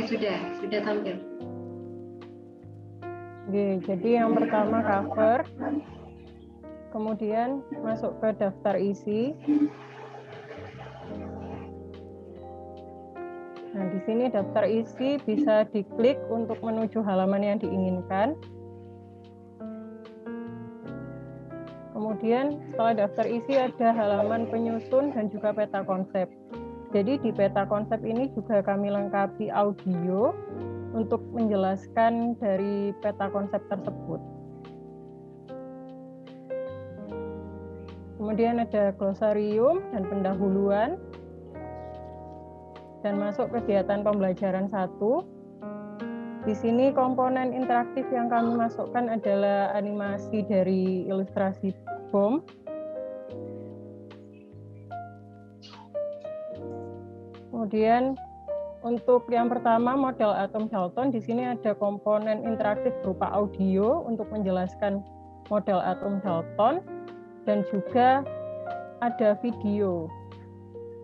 sudah tampil. Oke, jadi yang pertama cover, kemudian masuk ke daftar isi. Nah, di sini daftar isi bisa diklik untuk menuju halaman yang diinginkan. Kemudian setelah daftar isi ada halaman penyusun dan juga peta konsep. Jadi di peta konsep ini juga kami lengkapi audio untuk menjelaskan dari peta konsep tersebut. Kemudian ada glosarium dan pendahuluan. Dan masuk kegiatan pembelajaran 1. Di sini komponen interaktif yang kami masukkan adalah animasi dari ilustrasi BOM. Kemudian untuk yang pertama model atom Dalton, di sini ada komponen interaktif berupa audio untuk menjelaskan model atom Dalton dan juga ada video.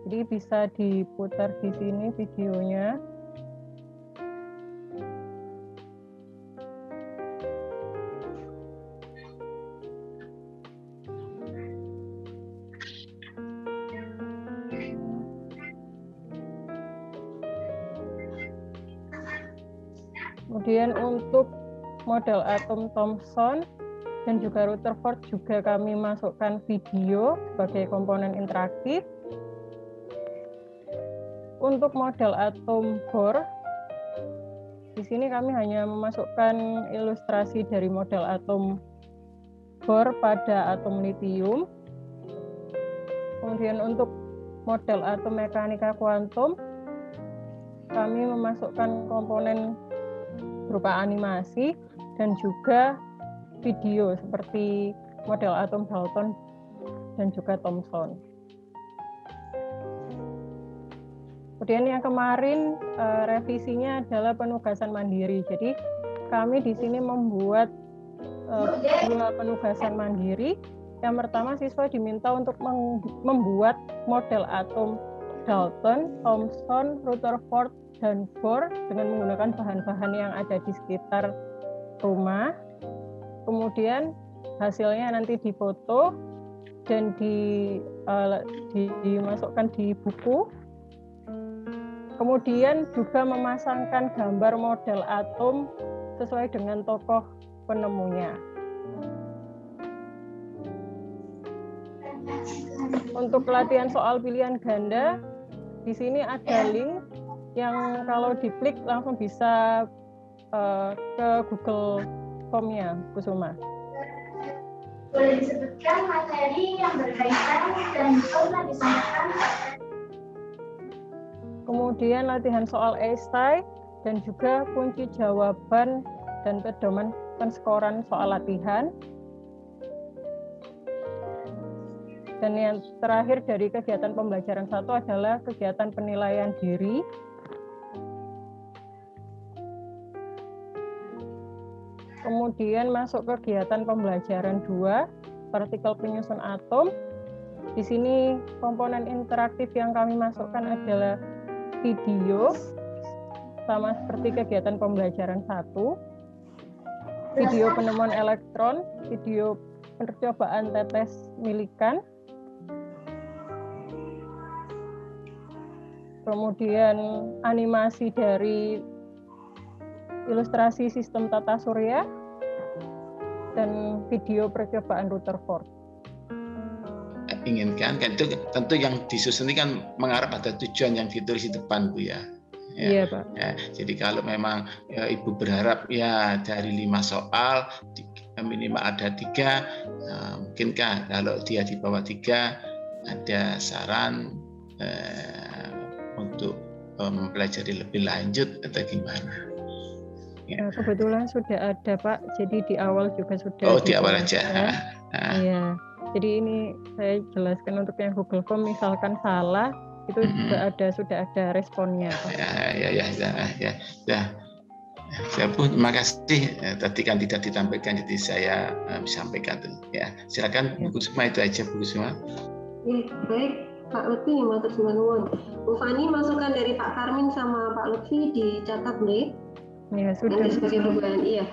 Jadi bisa diputar di sini videonya. Kemudian untuk model atom Thomson dan juga Rutherford juga kami masukkan video sebagai komponen interaktif. Untuk model atom Bohr, di sini kami hanya memasukkan ilustrasi dari model atom Bohr pada atom litium. Kemudian untuk model atom mekanika kuantum, kami memasukkan komponen berupa animasi dan juga video seperti model atom Dalton dan juga Thomson. Kemudian yang kemarin revisinya adalah penugasan mandiri. Jadi kami di sini membuat 2 penugasan mandiri. Yang pertama siswa diminta untuk membuat model atom Dalton, Thomson, Rutherford, dan Bohr dengan menggunakan bahan-bahan yang ada di sekitar rumah. Kemudian hasilnya nanti difoto dan dimasukkan di buku. Kemudian juga memasangkan gambar model atom sesuai dengan tokoh penemunya. Untuk pelatihan soal pilihan ganda, di sini ada link yang kalau diklik langsung bisa ke Google Form-nya, Bu Suma. Boleh disebutkan materi yang berkaitan dan pernah disampaikan. Kemudian latihan soal esai dan juga kunci jawaban dan pedoman penskoran soal latihan. Dan yang terakhir dari kegiatan pembelajaran 1 adalah kegiatan penilaian diri. Kemudian masuk kegiatan pembelajaran 2, partikel penyusun atom. Di sini komponen interaktif yang kami masukkan adalah video, sama seperti kegiatan pembelajaran 1, video penemuan elektron, video percobaan tetes milikan, kemudian animasi dari ilustrasi sistem tata surya, dan video percobaan Rutherford. Inginkan kan itu tentu yang disusun ini kan mengarah pada tujuan yang ditulis di depan, Bu ya. Iya, Pak. Ya, jadi kalau memang Ibu berharap ya dari 5 soal minimal ada 3, mungkinkah kalau dia di bawah 3 ada saran untuk mempelajari lebih lanjut atau gimana? Ya. Kebetulan sudah ada, Pak. Jadi di awal juga sudah. Oh, di awal aja. Iya. Jadi ini saya jelaskan untuk yang Google Form, misalkan salah, itu juga sudah ada responnya, Pak. Ya. Bu, terima kasih. Tadi kan tidak ditampilkan, jadi saya sampaikan. Ya, silakan Bu Kusuma, itu aja Bu Kusuma. Baik, Pak Lutfi, matur nuwun. Bu Fani, masukan dari Pak Karmin sama Pak Lutfi dicatat, boleh? Ya, sudah. Nanti sebagai beban, iya.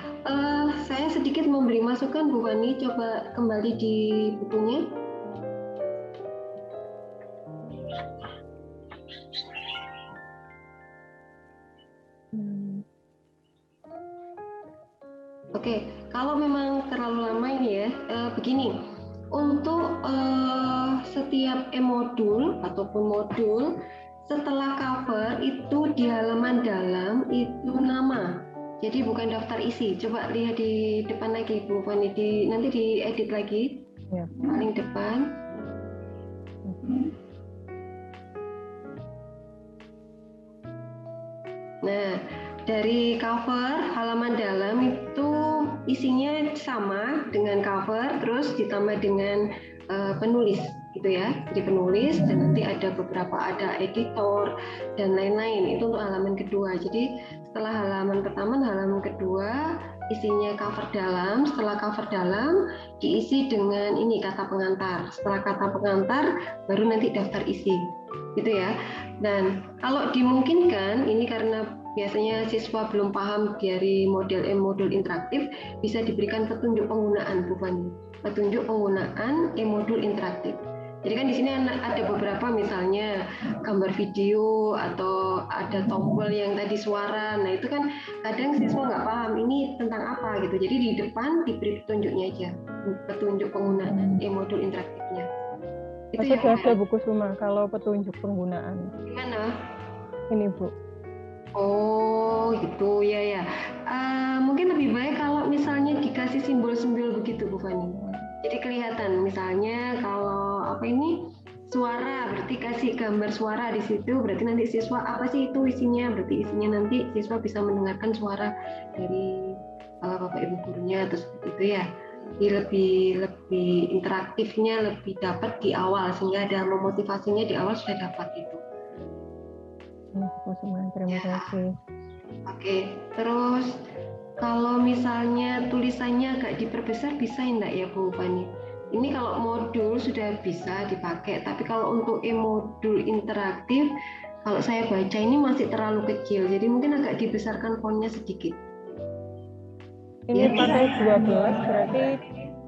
Saya sedikit memberi masukan, Bu Fani, coba kembali di bukunya. Oke, kalau memang terlalu lama ini ya, begini. Untuk setiap e-modul ataupun modul, setelah cover itu di halaman dalam itu nama. Jadi bukan daftar isi. Coba lihat di depan lagi, Bu Fani. Nanti diedit lagi. Ya. Paling depan. Nah, dari cover halaman dalam itu isinya sama dengan cover, terus ditambah dengan penulis, gitu ya. Jadi penulis dan nanti ada beberapa, ada editor dan lain-lain. Itu untuk halaman kedua. Jadi setelah halaman pertama, halaman kedua isinya cover dalam. Setelah cover dalam diisi dengan ini kata pengantar. Setelah kata pengantar baru nanti daftar isi, gitu ya. Dan kalau dimungkinkan, ini karena biasanya siswa belum paham dari model e-modul interaktif, bisa diberikan petunjuk penggunaan, Bu Fani. Petunjuk penggunaan e-modul interaktif. Jadi kan di sini ada beberapa, misalnya gambar video atau ada tombol yang tadi suara. Nah itu kan kadang siswa nggak paham ini tentang apa gitu. Jadi di depan diberi petunjuknya aja, petunjuk penggunaan e-modul interaktifnya. Itu Maksudnya ya, ada buku Suma kalau petunjuk penggunaan. Gimana? Ini Bu. Oh gitu ya. Mungkin lebih baik kalau misalnya dikasih simbol-simbol begitu, Bu Fani. Jadi kelihatan, misalnya kalau apa ini suara, berarti kasih gambar suara di situ, berarti nanti siswa apa sih itu isinya, berarti isinya nanti siswa bisa mendengarkan suara dari Bapak Ibu gurunya atau seperti itu ya. Jadi lebih interaktifnya lebih dapat di awal, sehingga ada memotivasinya di awal sudah dapat itu. Terima kasih. Oke, terus kalau misalnya tulisannya agak diperbesar bisa enggak ya Bu Fani? Ini kalau modul sudah bisa dipakai, tapi kalau untuk e-modul interaktif, kalau saya baca ini masih terlalu kecil, jadi mungkin agak dibesarkan fontnya sedikit. Ini pakai 12, berarti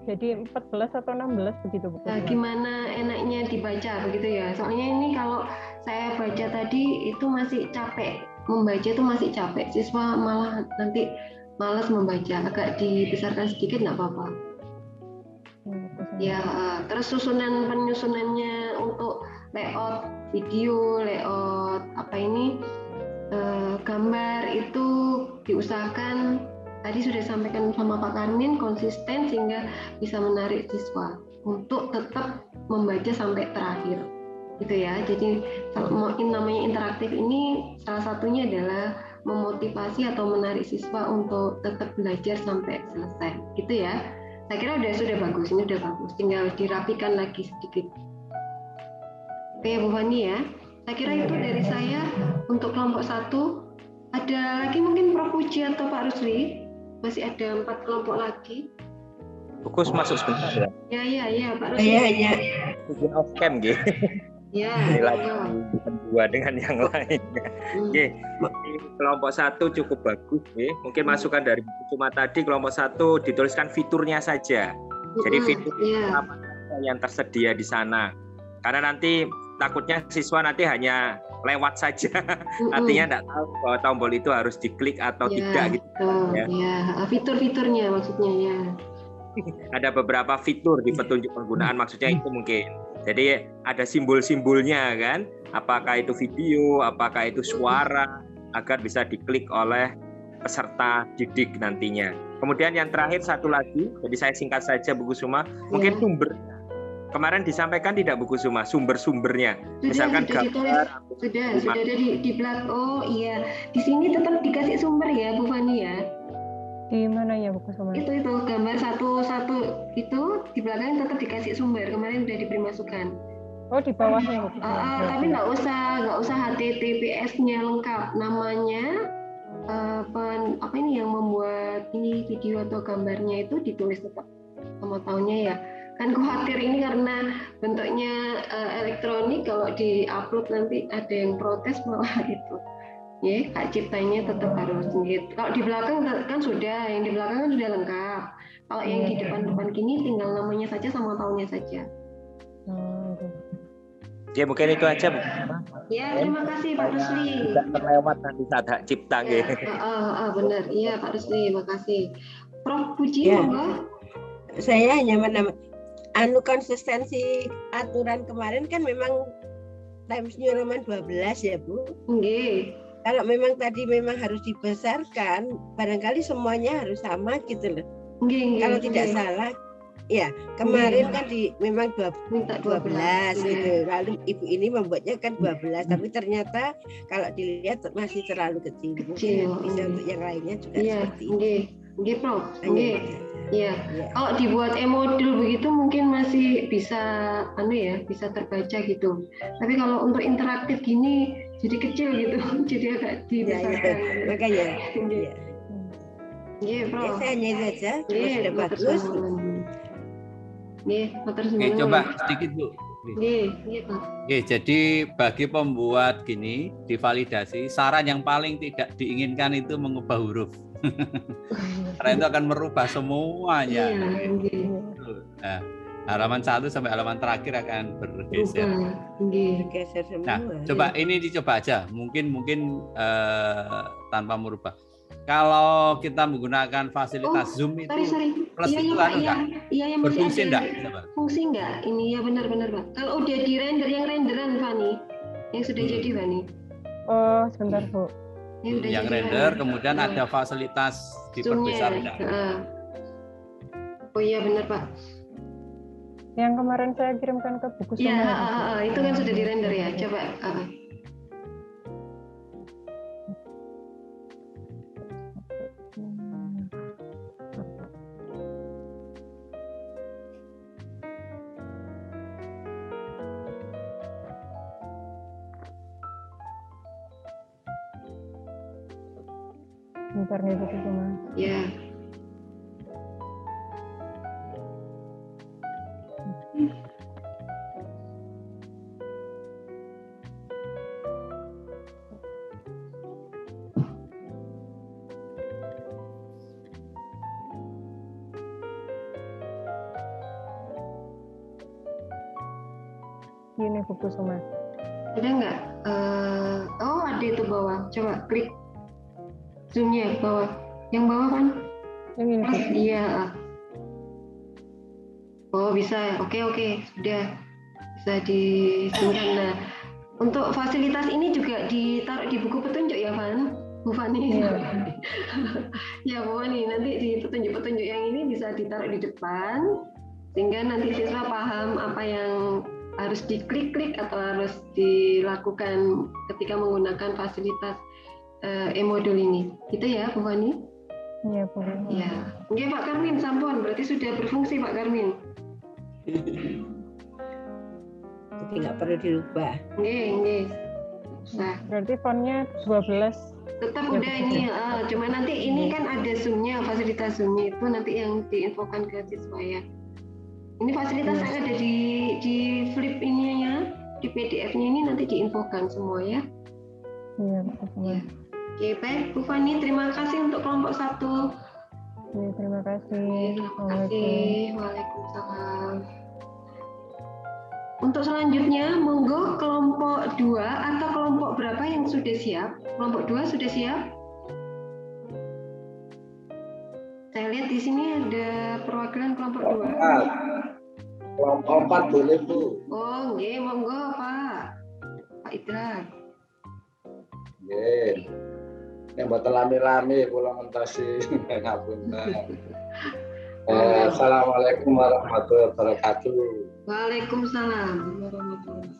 jadi 14 atau 16 begitu Bu? Nah, gimana enaknya dibaca begitu ya? Soalnya ini kalau saya baca tadi itu masih capek, membaca itu masih capek, siswa malah nanti malas membaca, agak dibesarkan sedikit nggak apa-apa. Ya, terus penyusunannya untuk layout video, layout gambar itu diusahakan tadi sudah sampaikan sama Pak Karmin, konsisten sehingga bisa menarik siswa untuk tetap membaca sampai terakhir, gitu ya. Jadi kalau namanya interaktif ini salah satunya adalah memotivasi atau menarik siswa untuk tetap belajar sampai selesai, gitu ya. Saya kira sudah bagus, ini sudah bagus, tinggal dirapikan lagi sedikit. Oke Bu Fani ya, saya kira itu dari saya untuk kelompok 1. Ada lagi mungkin Prof Puji atau Pak Rusli? Masih ada 4 kelompok lagi. Fokus masuk sebentar ya. Ya Pak Rusli. Iya. Bikin off cam gitu. Ya. Lagi berdua dengan yang lain. Oke, kelompok 1 cukup bagus ya. Mungkin masukan dari cuma tadi kelompok 1 dituliskan fiturnya saja. Jadi fitur apa yang tersedia di sana. Karena nanti takutnya siswa nanti hanya lewat saja. Artinya tidak tahu bahwa tombol itu harus diklik atau tidak gitu. Ya, fitur-fiturnya maksudnya ya. Ada beberapa fitur di petunjuk penggunaan, maksudnya itu mungkin. Jadi ada simbol-simbolnya kan, apakah itu video, apakah itu suara, agar bisa diklik oleh peserta didik nantinya. Kemudian yang terakhir satu lagi, jadi saya singkat saja Bu Kusuma, mungkin sumbernya. Kemarin disampaikan tidak Bu Kusuma, sumber-sumbernya. Misalkan gambar. Sudah ada di belakang. Oh iya, di sini tetap dikasih sumber ya Bu Fani ya. Di mana ya Bu Kusuma? Itu gambar satu-satu itu di belakang tetap dikasih sumber. Kemarin sudah diberi masukan. Oh di bawahnya Bu Kusuma. Tapi nggak usah HTTPS-nya lengkap. Namanya apa ini yang membuat ini video atau gambarnya itu ditulis tetap sama tahunnya ya. kan khawatir ini karena bentuknya elektronik, kalau di-upload nanti ada yang protes malah itu. Ya, hak ciptanya tetap harus gitu. Kalau di belakang kan sudah, yang di belakang kan sudah lengkap. Kalau yang di depan-depan gini tinggal namanya saja sama tahunnya saja. Ya mungkin itu aja Bu. Ya, terima kasih Pak Rusli. Tidak terlewat nanti saat hak cipta Ya, gitu. benar. Iya Pak Rusli, makasih. Prof Puji, Ya. monggo. Saya hanya konsistensi aturan kemarin kan memang Times New Roman 12 ya Bu. Nggih. Kalau memang tadi memang harus dibesarkan, barangkali semuanya harus sama gitu loh. Nggih, Kalau tidak salah, ya kemarin kan memang minta 12 gitu. Lalu ibu ini membuatnya kan 12, tapi ternyata kalau dilihat masih terlalu kecil. Mungkin bisa untuk yang lainnya juga seperti itu. Nggih, Prof. Nggih. Iya. Kalau dibuat e-modul begitu mungkin masih bisa bisa terbaca gitu. Tapi kalau untuk interaktif gini jadi kecil gitu. Jadi agak dibesarkan. Makanya. Nggih, Prof. Saya hanya itu saja. Sudah bagus. Nggih, Oke, coba sedikit Bu. Nggih, Pak. Oke, jadi bagi pembuat gini divalidasi, saran yang paling tidak diinginkan itu mengubah huruf. Karena itu akan merubah semuanya. Nah, halaman 1 sampai halaman terakhir akan bergeser. Bergeser semua. Nah, coba ini dicoba aja. Mungkin tanpa merubah. Kalau kita menggunakan fasilitas Zoom itu plus itu berfungsi enggak? Fungsi enggak? Ini ya benar-benar Pak. Kalau udah di render yang renderan Fani, yang sudah jadi Fani. Oh, sebentar Bu. Yang render, kemudian ada fasilitas diperbesar enggak? Oh iya benar Pak. Yang kemarin saya kirimkan ke buku Suma. Iya, itu kan sudah di render ya. Coba. Bentar nih buku Suma. Ya. Ini buku Suma. Ada nggak? Oh ada itu bawah. Coba klik zoomnya bawah. Yang bawah kan? Yang ini. Iya. Oh bisa. Oke. Sudah bisa dizoomkan. Nah, untuk fasilitas ini juga ditaruh di buku petunjuk ya, Van? Bu Fani. Ya Bu Fani, nanti di petunjuk-petunjuk yang ini bisa ditaruh di depan sehingga nanti siswa paham apa yang harus diklik-klik atau harus dilakukan ketika menggunakan fasilitas e-modul ini. Gitu ya, Bu Fani? Iya, Bu. Ya. Oke, Pak Karmin, sampun. Berarti sudah berfungsi, Pak Karmin. Jadi nggak perlu dirubah. Nggih. Nah, berarti fontnya 12. Tetap udah ini, cuma nanti ini kan ada zoom-nya, fasilitas zoom-nya itu nanti yang diinfokan ke siswa ya. Ini fasilitas yang ada di flip ininya, di PDF-nya ini nanti diinfokan semua ya. Iya, betul. Ya. Oke, baik Bu Fani, terima kasih untuk kelompok 1. Iya, terima kasih. Terima kasih. Waalaikumsalam. Untuk selanjutnya, monggo kelompok 2 atau kelompok berapa yang sudah siap? Kelompok 2 sudah siap? Saya lihat di sini ada perwakilan kelompok 2. Kelompok 4 boleh Bu. Oh, nggih, monggo Pak. Pak Idrak. Nggih. Yang buat lami-lami kula mentasi ngapunten. Assalamualaikum warahmatullahi wabarakatuh. Waalaikumsalam warahmatullahi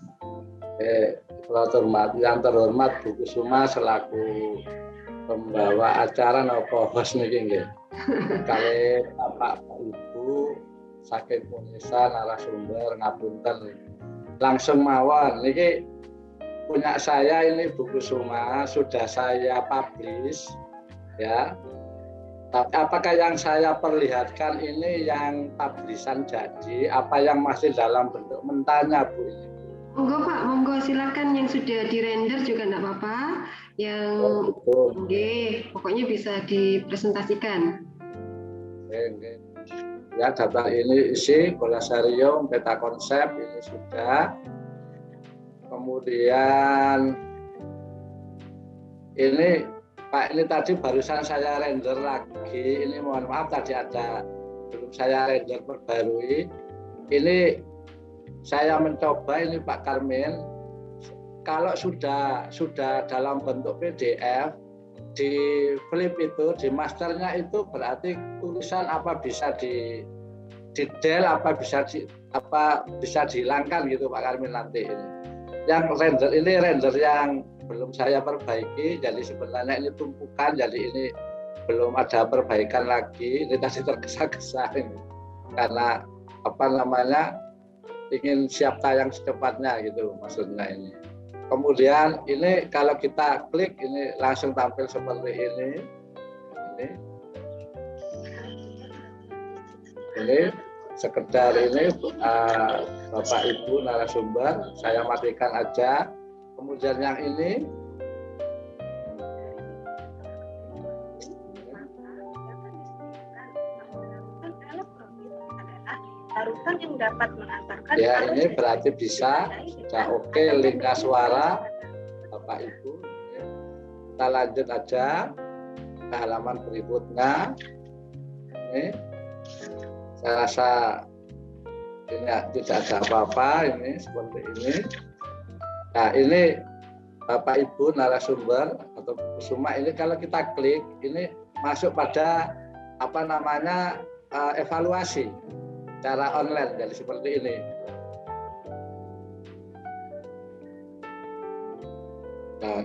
wabarakatuh. Yang terhormat Bu Kusuma selaku pembawa acara napa host niki nggih. Kali Bapak Ibu saking Unesa narasumber ngapunten. Langsung mawon niki punya saya ini Bu Kusuma sudah saya publish ya. Apakah yang saya perlihatkan ini yang publisan jadi, apa yang masih dalam bentuk mentahnya, Bu? Monggo Pak, monggo silakan yang sudah dirender juga enggak apa-apa. Yang pokoknya bisa dipresentasikan. Oke. Ya, daftar ini isi glosarium, peta konsep ini sudah. Kemudian ini Pak, ini tadi barusan saya render lagi. Ini mohon maaf tadi belum saya render perbarui. Ini saya mencoba ini Pak Karmin. Kalau sudah dalam bentuk PDF, di flip itu, di masternya itu berarti tulisan apa bisa di del, apa bisa dihilangkan gitu Pak Karmin nanti ini. Yang render yang belum saya perbaiki, jadi sebenarnya ini tumpukan, jadi ini belum ada perbaikan lagi. Ini tadi tergesa-gesa ini karena ingin siap tayang secepatnya gitu maksudnya ini. Kemudian ini kalau kita klik ini langsung tampil seperti ini. Ini sekedar ini Bapak Ibu narasumber, saya matikan aja. Kemudian yang ini larutan yang dapat mengantarkan ya, ini berarti bisa sudah oke. Lingkar suara Bapak Ibu, kita lanjut aja ke halaman berikutnya. Ini saya rasa ini tidak ada apa-apa, ini seperti ini. Nah, ini Bapak Ibu narasumber atau Kusuma, ini kalau kita klik ini masuk pada evaluasi cara online, jadi seperti ini. Nah,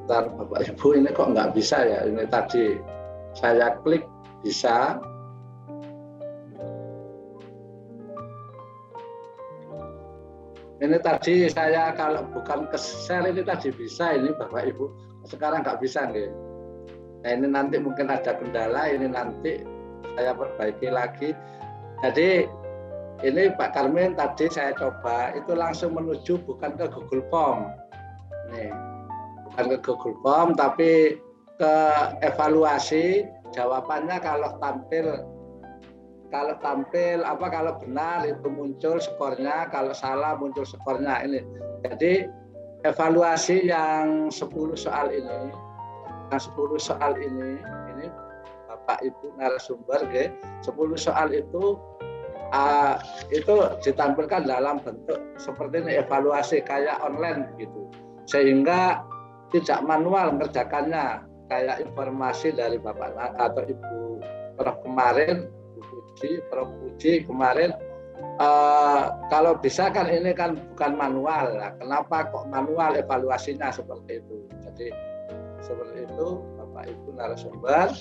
bentar Bapak Ibu, ini kok nggak bisa ya? Ini tadi saya klik bisa. Ini tadi saya kalau bukan ke share ini tadi bisa, ini Bapak Ibu. Sekarang nggak bisa nih. Nah, ini nanti mungkin ada kendala, ini nanti saya perbaiki lagi. Jadi ini Pak Karmin tadi saya coba itu langsung menuju bukan ke Google Form. Nih, bukan ke Google Form tapi ke evaluasi jawabannya kalau benar itu muncul skornya, kalau salah muncul skornya ini. Jadi evaluasi yang 10 soal ini. Nah, 10 soal ini Bapak Ibu narasumber, 10 soal itu ditampilkan dalam bentuk seperti ini, evaluasi kayak online gitu, sehingga tidak manual mengerjakannya kayak informasi dari Bapak atau Ibu Prof kemarin, Prof Puji kemarin. Kalau bisa kan ini kan bukan manual, nah, kenapa kok manual evaluasinya seperti itu? Jadi seperti itu Bapak Ibu narasumber.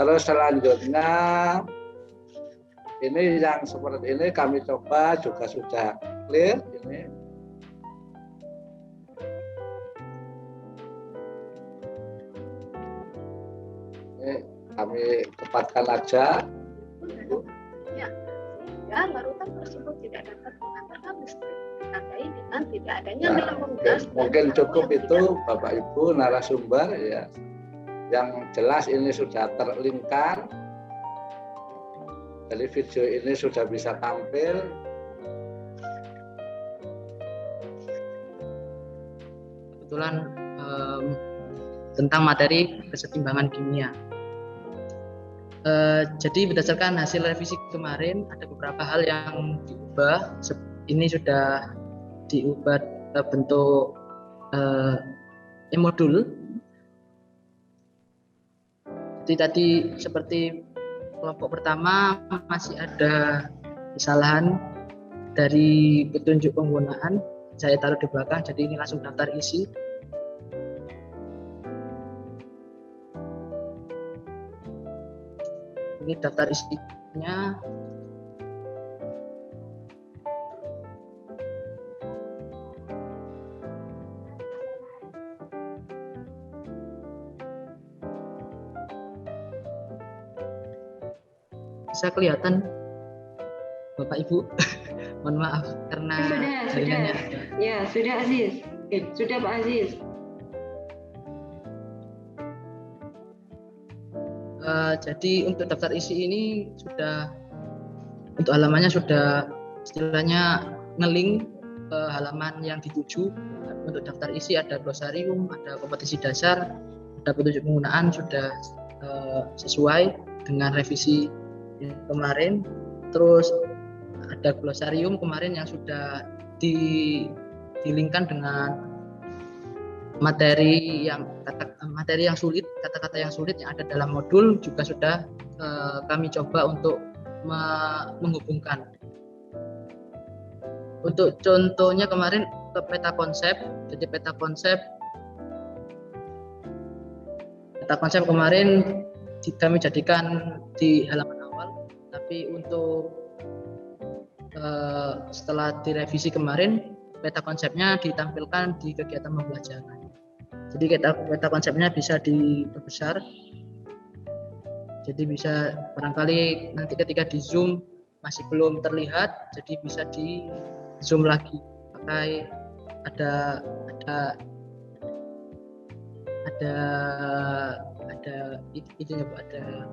Terus selanjutnya ini yang seperti ini kami coba juga sudah clear ini. Ini kami tempatkan aja. Ya, larutan tersebut tidak dapat mengantarkan listrik, ditandai dengan tidak adanya melambung gas. Mungkin cukup itu Bapak Ibu narasumber ya. Yang jelas ini sudah terlingkar. Jadi video ini sudah bisa tampil. Kebetulan tentang materi kesetimbangan kimia. Jadi berdasarkan hasil revisi kemarin ada beberapa hal yang diubah. Ini sudah diubah bentuk modul. Jadi tadi seperti kelompok pertama masih ada kesalahan dari petunjuk penggunaan. Saya taruh di belakang, jadi ini langsung daftar isi. Ini daftar isinya. bisa kelihatan Bapak Ibu. Mohon maaf karena jaringannya ada. Ya, sudah Aziz. Sudah Pak Aziz. Jadi untuk daftar isi ini sudah, untuk halamannya sudah istilahnya nge-link ke halaman yang dituju. Untuk daftar isi ada glosarium, ada kompetisi dasar, ada petunjuk penggunaan, sudah sesuai dengan revisi kemarin. Terus ada glosarium kemarin yang sudah dilingkan dengan materi yang sulit, kata-kata yang sulit yang ada dalam modul juga sudah kami coba untuk menghubungkan. Untuk contohnya kemarin ke peta konsep, jadi peta konsep kemarin kami jadikan di halaman awal, tapi untuk setelah direvisi kemarin peta konsepnya ditampilkan di kegiatan pembelajaran. Jadi peta konsepnya bisa diperbesar. Jadi bisa barangkali nanti ketika di Zoom masih belum terlihat, jadi bisa di Zoom lagi. Pakai ada itunya Bu, ada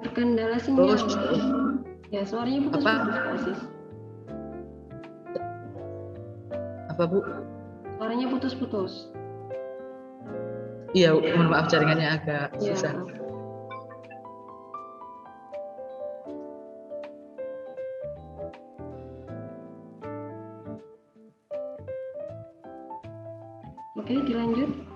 terkendala sinyal. Ya, suaranya putus-putus. Apa Bu? Suaranya putus-putus. Iya, mohon maaf jaringannya agak susah. Oke, dilanjut.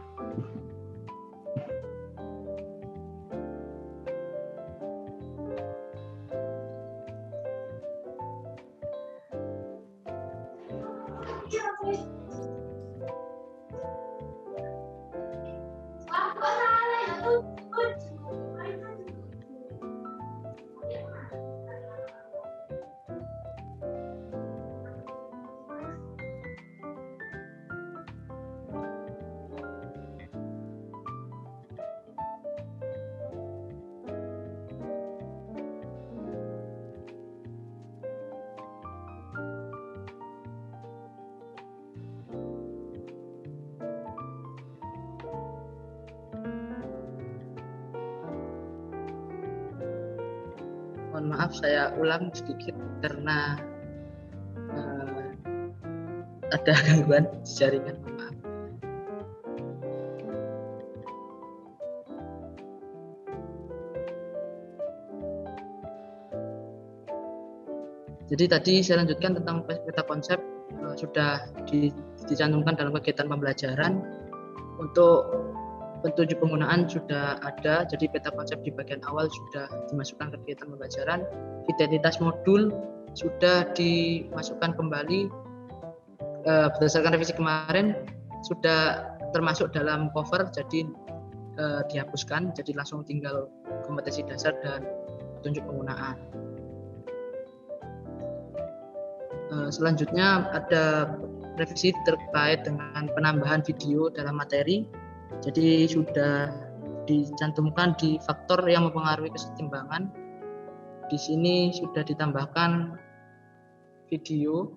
Mohon maaf saya ulang sedikit karena ada gangguan jaringan. Mohon maaf. Jadi tadi saya lanjutkan tentang peta konsep sudah dicantumkan dalam kegiatan pembelajaran. Untuk petunjuk penggunaan sudah ada, jadi peta konsep di bagian awal sudah dimasukkan ke kegiatan pembelajaran. Identitas modul sudah dimasukkan kembali berdasarkan revisi kemarin, sudah termasuk dalam cover, jadi dihapuskan, jadi langsung tinggal kompetensi dasar dan petunjuk penggunaan. Selanjutnya ada revisi terkait dengan penambahan video dalam materi. Jadi sudah dicantumkan di faktor yang mempengaruhi kesetimbangan. Di sini sudah ditambahkan video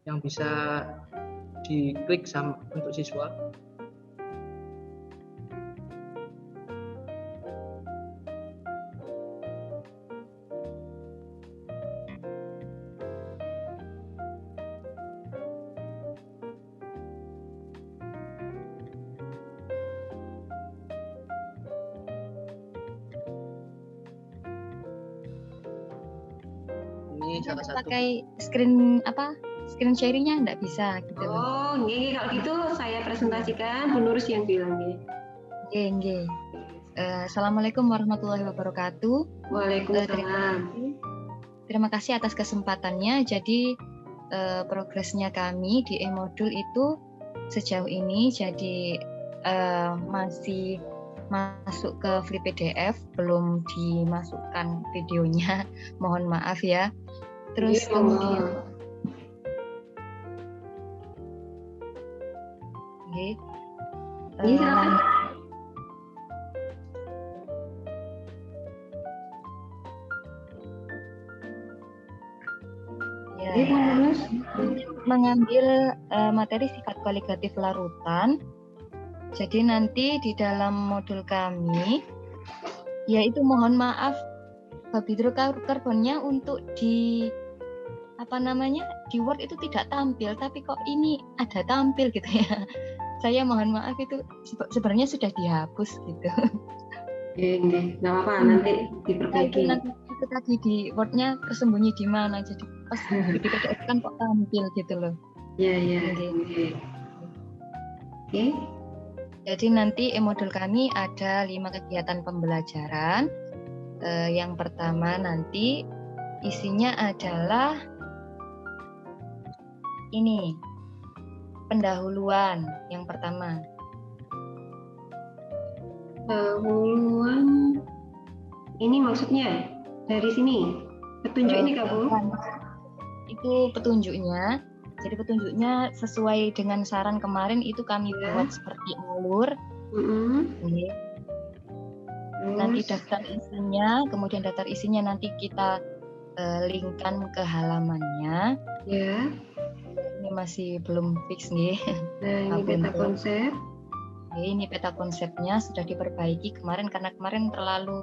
yang bisa diklik untuk siswa. Pakai screen sharingnya enggak bisa gitu. Oh, nggih, kalau gitu saya presentasikan Bu Nurus yang bilang nggih. Nggih. Assalamualaikum warahmatullahi wabarakatuh. Waalaikumsalam. Terima kasih atas kesempatannya. Jadi progresnya kami di e-modul itu sejauh ini jadi masih masuk ke flip PDF, belum dimasukkan videonya. Mohon maaf ya. Terus kemudian Oke. Ini silakan. Mengambil materi sifat kualitatif larutan. Jadi nanti di dalam modul kami, yaitu mohon maaf bab hidrokarbonnya untuk di di Word itu tidak tampil, tapi kok ini ada tampil gitu ya. Saya mohon maaf, itu sebenarnya sudah dihapus gitu. Nggak apa-apa, nanti diperbaiki. Nanti itu tadi di Word-nya tersembunyi di mana, jadi pas di PDF kan kok tampil gitu loh. Iya. Oke. Jadi nanti modul kami ada 5 kegiatan pembelajaran. Yang pertama nanti isinya adalah ini, pendahuluan yang pertama. Pendahuluan ini maksudnya dari sini petunjuk ini Kak Bu? Itu petunjuknya. Jadi petunjuknya sesuai dengan saran kemarin itu kami buat seperti alur. Nanti daftar isinya, kemudian daftar isinya nanti kita linkkan ke halamannya. Ya. Ini masih belum fix nih. Nah, ini peta konsep. Ini peta konsepnya sudah diperbaiki kemarin karena kemarin terlalu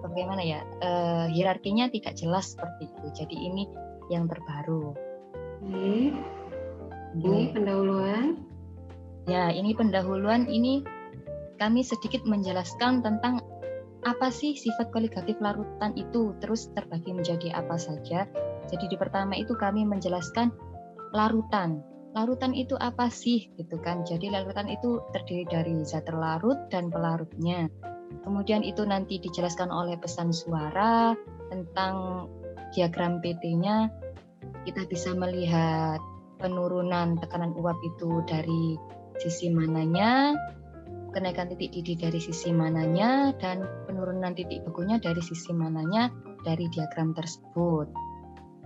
bagaimana ya, hierarkinya tidak jelas seperti itu. Jadi ini yang terbaru. Ini pendahuluan. Ya, ini pendahuluan. Ini kami sedikit menjelaskan tentang apa sih sifat kualitatif larutan itu, terus terbagi menjadi apa saja. Jadi di pertama itu kami menjelaskan larutan. Larutan itu apa sih gitu kan. Jadi larutan itu terdiri dari zat terlarut dan pelarutnya. Kemudian itu nanti dijelaskan oleh pesan suara tentang diagram PT-nya. Kita bisa melihat penurunan tekanan uap itu dari sisi mananya, kenaikan titik didih dari sisi mananya, dan penurunan titik begunya dari sisi mananya dari diagram tersebut.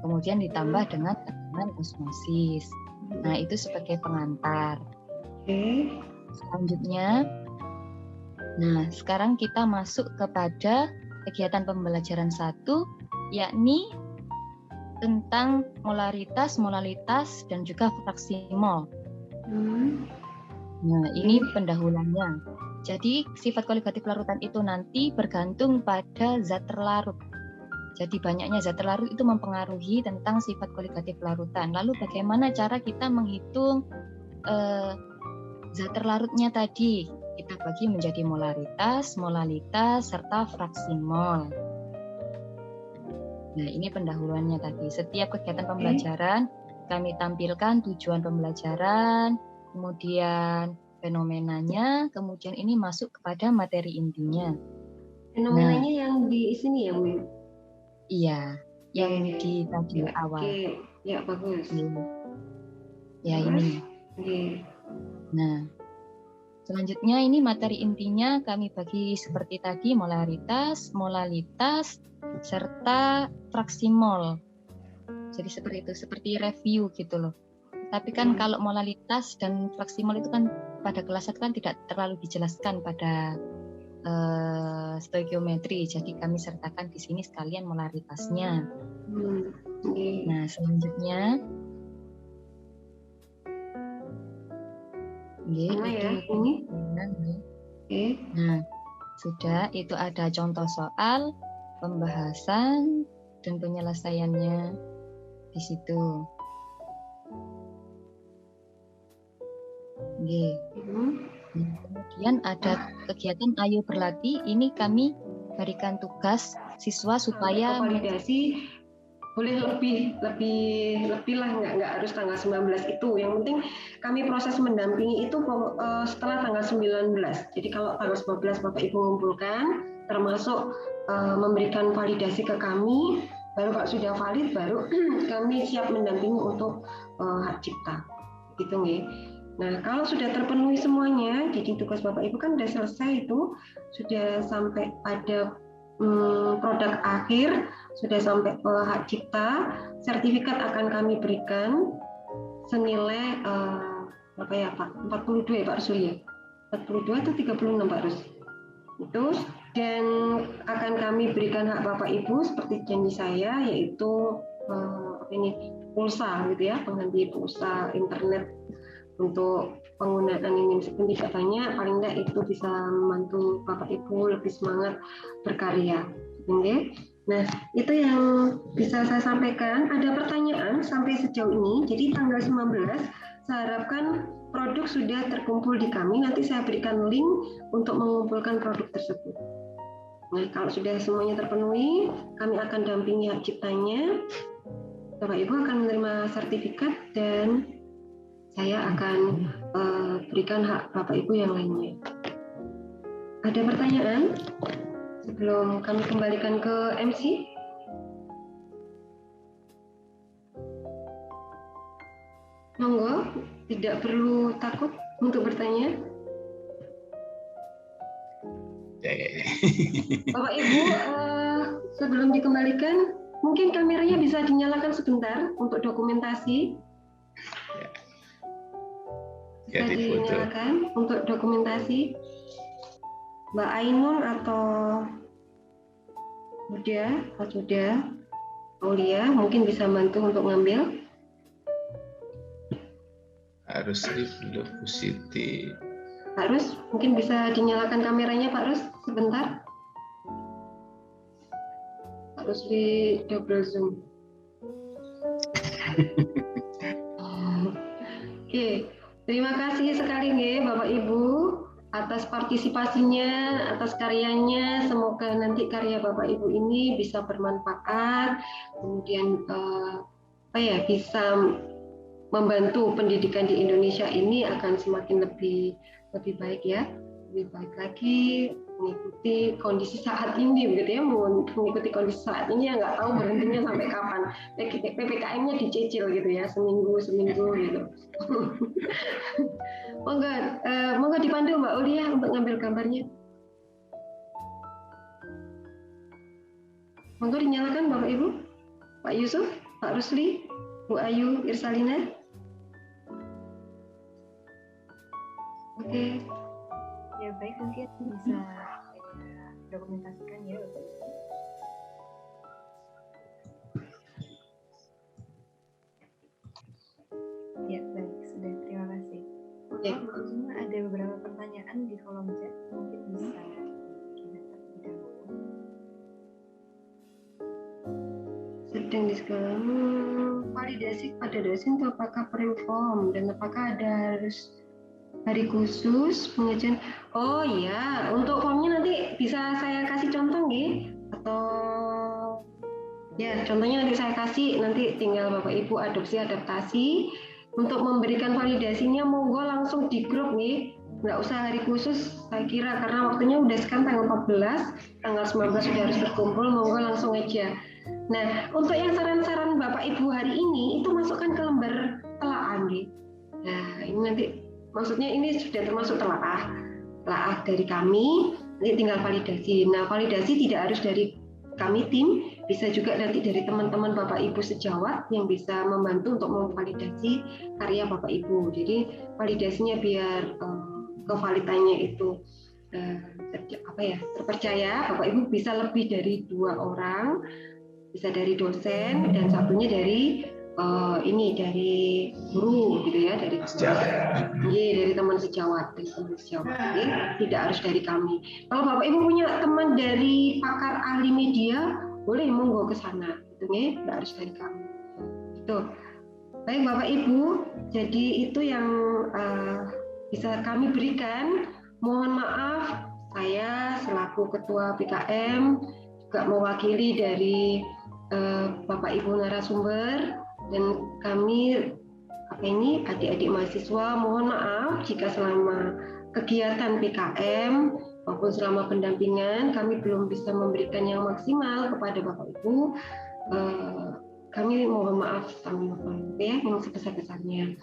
Kemudian ditambah dengan tekanan osmosis. Nah, itu sebagai pengantar. Selanjutnya, nah sekarang kita masuk kepada kegiatan pembelajaran 1, yakni tentang molaritas, molalitas, dan juga fraksi mol. Nah, ini pendahuluannya. Jadi sifat kualitatif larutan itu nanti bergantung pada zat terlarut. Jadi banyaknya zat terlarut itu mempengaruhi tentang sifat kualitatif larutan. Lalu bagaimana cara kita menghitung zat terlarutnya tadi? Kita bagi menjadi molaritas, molalitas, serta fraksi mol. Nah, ini pendahuluannya tadi. Setiap kegiatan pembelajaran kami tampilkan tujuan pembelajaran, kemudian fenomenanya, kemudian ini masuk kepada materi intinya. Fenomenanya yang di sini ya, Bu? Iya, yang di tadi awal. Ya, bagus. Ya, ini. Nah, selanjutnya ini materi intinya kami bagi seperti tadi, molaritas, molalitas, serta fraksi mol. Jadi seperti itu, seperti review gitu loh. Tapi kan kalau molalitas dan fraksi mol itu kan pada kelas 1 kan tidak terlalu dijelaskan pada stoikiometri. Jadi kami sertakan di sini sekalian molaritasnya. Nah, selanjutnya Nah, sudah itu ada contoh soal, pembahasan, dan penyelesaiannya di situ. Kemudian ada kegiatan Ayo Berlatih. Ini kami berikan tugas siswa supaya validasi boleh lebih lah, nggak harus tanggal 19 itu. Yang penting kami proses mendampingi itu setelah tanggal 19. Jadi kalau tanggal 19 Bapak Ibu mengumpulkan, termasuk memberikan validasi ke kami, baru kalau sudah valid baru kami siap mendampingi untuk hak cipta. Gitu nih. Nah, kalau sudah terpenuhi semuanya, jadi tugas Bapak Ibu kan sudah selesai itu, sudah sampai pada produk akhir, sudah sampai hak cipta, sertifikat akan kami berikan senilai berapa ya Pak? 42 ya Pak Rusli ya? 42 atau 36 Pak Rus? Itu, dan akan kami berikan hak Bapak Ibu seperti janji saya, yaitu pulsa gitu ya, pengganti pulsa internet untuk penggunaan ini meskipun tidak banyak, paling tidak itu bisa membantu Bapak Ibu lebih semangat berkarya. Okay? Nah, itu yang bisa saya sampaikan. Ada pertanyaan sampai sejauh ini. Jadi tanggal 19 saya harapkan produk sudah terkumpul di kami. Nanti saya berikan link untuk mengumpulkan produk tersebut. Nah, kalau sudah semuanya terpenuhi, kami akan dampingi hak ciptanya. Bapak Ibu akan menerima sertifikat dan saya akan berikan hak Bapak Ibu yang lainnya. Ada pertanyaan sebelum kami kembalikan ke MC? Monggo, tidak perlu takut untuk bertanya. Bapak Ibu, sebelum dikembalikan, mungkin kameranya bisa dinyalakan sebentar untuk dokumentasi. Bisa dinyalakan untuk dokumentasi. Mbak Ainun atau Budia, Pak Juda, Aulia, mungkin bisa bantu untuk ngambil. Harus belum Bu Siti. Pak Rus, mungkin bisa dinyalakan kameranya Pak Rus sebentar. Pak Rus di double zoom. Oke, terima kasih sekali Bapak Ibu atas partisipasinya, atas karyanya. Semoga nanti karya Bapak Ibu ini bisa bermanfaat, kemudian bisa membantu pendidikan di Indonesia ini akan semakin lebih baik ya, lebih baik lagi, mengikuti kondisi saat ini begitu ya, mengikuti kondisi saat ini ya, nggak tahu berhentinya sampai kapan. PPKM-nya dicicil gitu ya, seminggu gitu. Monggo dipandu Mbak Ulia untuk ngambil gambarnya. Monggo dinyalakan Bapak Ibu, Pak Yusuf, Pak Rusli, Bu Ayu Irsalina. Oke. Ya baik, mungkin bisa dokumentasikan ya Bapak Ibu. Ya baik, sudah, terima kasih. Semua ada beberapa pertanyaan di kolom chat, mungkin bisa kita terlebih dahulu. Sedang di sekolah validasi pada dosen itu apakah pre-form dan apakah ada harus hari khusus pengajian? Oh iya, untuk formnya nanti bisa saya kasih contoh nggih, atau ya contohnya nanti saya kasih, nanti tinggal Bapak Ibu adaptasi untuk memberikan validasinya. Monggo langsung di grup nih, nggak usah hari khusus saya kira, karena waktunya udah sekarang tanggal 14, tanggal 19 sudah harus berkumpul. Monggo langsung aja. Nah, untuk yang saran-saran Bapak Ibu hari ini itu masukkan ke lembar telaah nih. Nah, ini nanti maksudnya ini sudah termasuk telaah dari kami, nanti tinggal validasi. Nah, validasi tidak harus dari kami tim, bisa juga nanti dari teman-teman Bapak Ibu sejawat yang bisa membantu untuk memvalidasi karya Bapak Ibu. Jadi validasinya biar kevalitannya itu terpercaya. Bapak Ibu bisa lebih dari 2 orang, bisa dari dosen dan satunya dari dari guru gitu ya, dari teman sejawat, Jadi, tidak harus dari kami. Kalau Bapak Ibu punya teman dari pakar ahli media, boleh monggo ke sana, gitu ya, tidak harus dari kami. Itu. Baik Bapak Ibu, jadi itu yang bisa kami berikan. Mohon maaf, saya selaku Ketua PKM juga mewakili dari Bapak Ibu narasumber dan kami adik-adik mahasiswa, mohon maaf jika selama kegiatan PKM maupun selama pendampingan kami belum bisa memberikan yang maksimal kepada Bapak Ibu. Kami mohon maaf ya, yang sebesar-besarnya.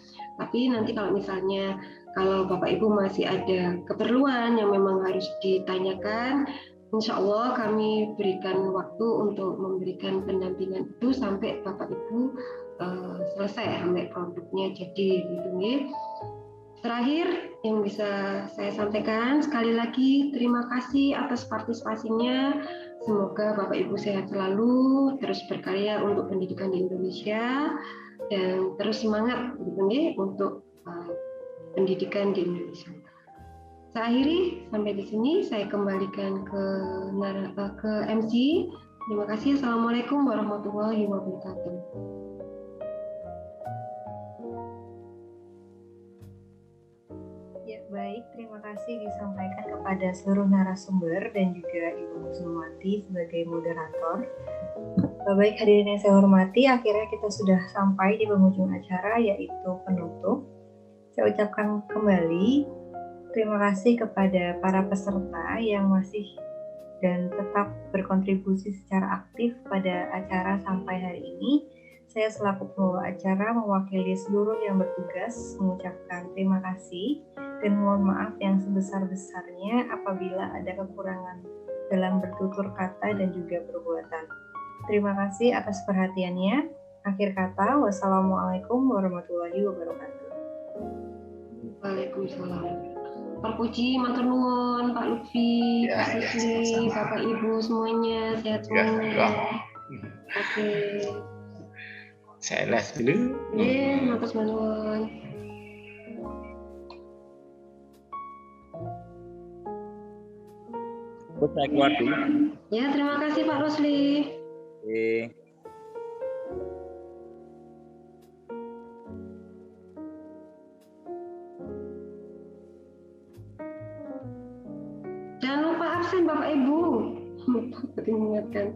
Tapi nanti kalau misalnya Bapak Ibu masih ada keperluan yang memang harus ditanyakan, insya Allah kami berikan waktu untuk memberikan pendampingan itu sampai Bapak Ibu selesai, sampai produknya jadi gitu nih. Terakhir yang bisa saya sampaikan, sekali lagi terima kasih atas partisipasinya. Semoga Bapak Ibu sehat selalu, terus berkarya untuk pendidikan di Indonesia, dan terus semangat untuk pendidikan di Indonesia. Saya akhiri sampai di sini. Saya kembalikan ke MC. Terima kasih. Assalamualaikum warahmatullahi wabarakatuh. Ya, baik. Terima kasih disampaikan kepada seluruh narasumber dan juga Ibu Muslimati sebagai moderator. Baik, hadirin yang saya hormati, akhirnya kita sudah sampai di penghujung acara, yaitu penutup. Saya ucapkan kembali terima kasih kepada para peserta yang masih dan tetap berkontribusi secara aktif pada acara sampai hari ini. Saya selaku pembawa acara mewakili seluruh yang bertugas mengucapkan terima kasih dan mohon maaf yang sebesar-besarnya apabila ada kekurangan dalam bertutur kata dan juga perbuatan. Terima kasih atas perhatiannya. Akhir kata, wassalamualaikum warahmatullahi wabarakatuh. Waalaikumsalam. Pak Puji, matur nuwun, Pak Lutfi, Pak Sisli, Bapak Ibu semuanya, sehat semuanya. Oke. Saya les dulu. Iya, matur nuwun. Saya keluar dulu. Ya, terima kasih Pak Rusli. Jangan lupa absen Bapak Ibu. Lupa mengingatkan.